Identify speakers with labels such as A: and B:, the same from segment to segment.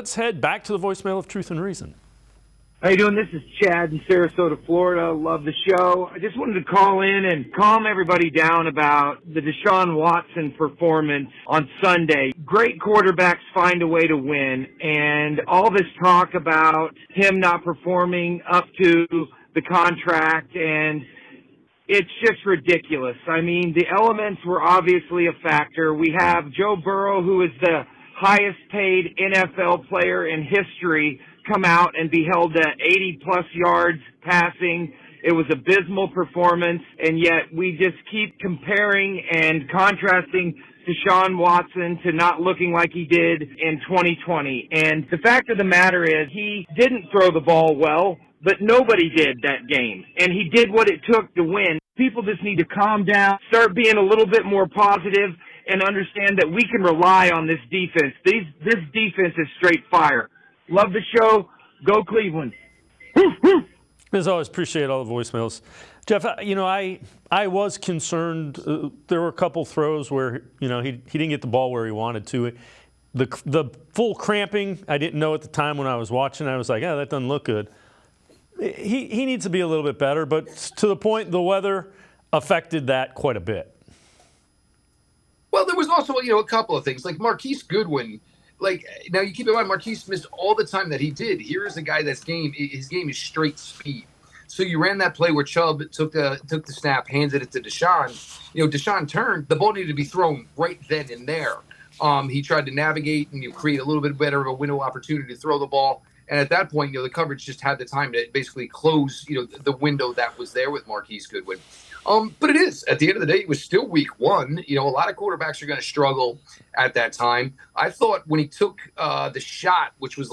A: Let's head back to the voicemail of Truth and Reason.
B: How you doing? This is Chad in Sarasota, Florida. Love the show. I just wanted to call in and calm everybody down about the Deshaun Watson performance on Sunday. Great quarterbacks find a way to win, and all this talk about him not performing up to the contract, and it's just ridiculous. I mean, the elements were obviously a factor. We have Joe Burrow, who is the highest paid NFL player in history, come out and be held to 80-plus yards passing. It was abysmal performance, and yet we just keep comparing and contrasting Deshaun Watson to not looking like he did in 2020. And the fact of the matter is he didn't throw the ball well, but nobody did that game. And he did what it took to win. People just need to calm down, start being a little bit more positive, and understand that we can rely on this defense. This defense is straight fire. Love the show. Go Cleveland.
A: As always, appreciate all the voicemails. Jeff, I was concerned. There were a couple throws where, he didn't get the ball where he wanted to. The full cramping, I didn't know at the time when I was watching. I was like, that doesn't look good. He needs to be a little bit better, but to the point, the weather affected that quite a bit.
C: Well, there was also, a couple of things. Like Marquise Goodwin, now you keep in mind, Marquise missed all the time that he did. Here is a guy his game is straight speed. So you ran that play where Chubb took the snap, handed it to Deshaun. Deshaun turned. The ball needed to be thrown right then and there. He tried to navigate and create a little bit better of a window opportunity to throw the ball. And at that point, the coverage just had the time to basically close, the window that was there with Marquise Goodwin. But it is, at the end of the day, it was still week one. A lot of quarterbacks are going to struggle at that time. I thought when he took the shot, which was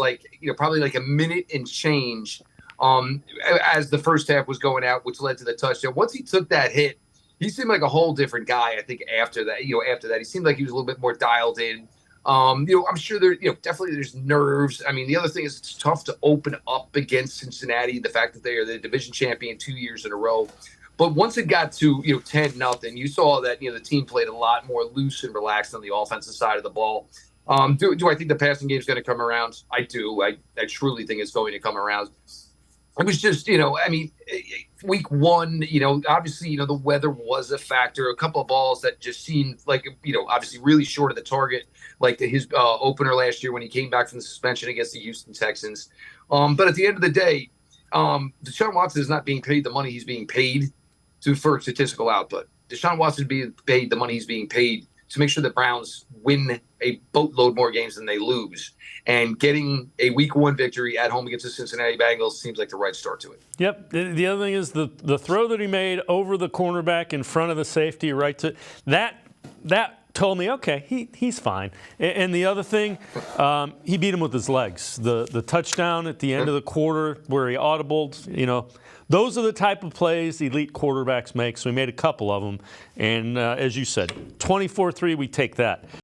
C: probably a minute and change as the first half was going out, which led to the touchdown. Once he took that hit, he seemed like a whole different guy, I think, after that. He seemed like he was a little bit more dialed in. I'm sure definitely there's nerves. I mean, the other thing is it's tough to open up against Cincinnati, the fact that they are the division champion 2 years in a row. But once it got to 10-0, you saw that the team played a lot more loose and relaxed on the offensive side of the ball. Do I think the passing game is going to come around? I do. I truly think it's going to come around. It was just week one. Obviously the weather was a factor. A couple of balls that just seemed like obviously really short of the target, like his opener last year when he came back from the suspension against the Houston Texans. But at the end of the day, Deshaun Watson is not being paid the money he's being paid for statistical output. Deshaun Watson is being paid the money he's being paid to make sure the Browns win a boatload more games than they lose. And getting a week one victory at home against the Cincinnati Bengals seems like the right start to it.
A: Yep. The other thing is the throw that he made over the cornerback in front of the safety, right to that told me, okay, he's fine. And the other thing, he beat him with his legs. The touchdown at the end of the quarter where he audibled, those are the type of plays elite quarterbacks make. So we made a couple of them. And as you said, 24-3, we take that.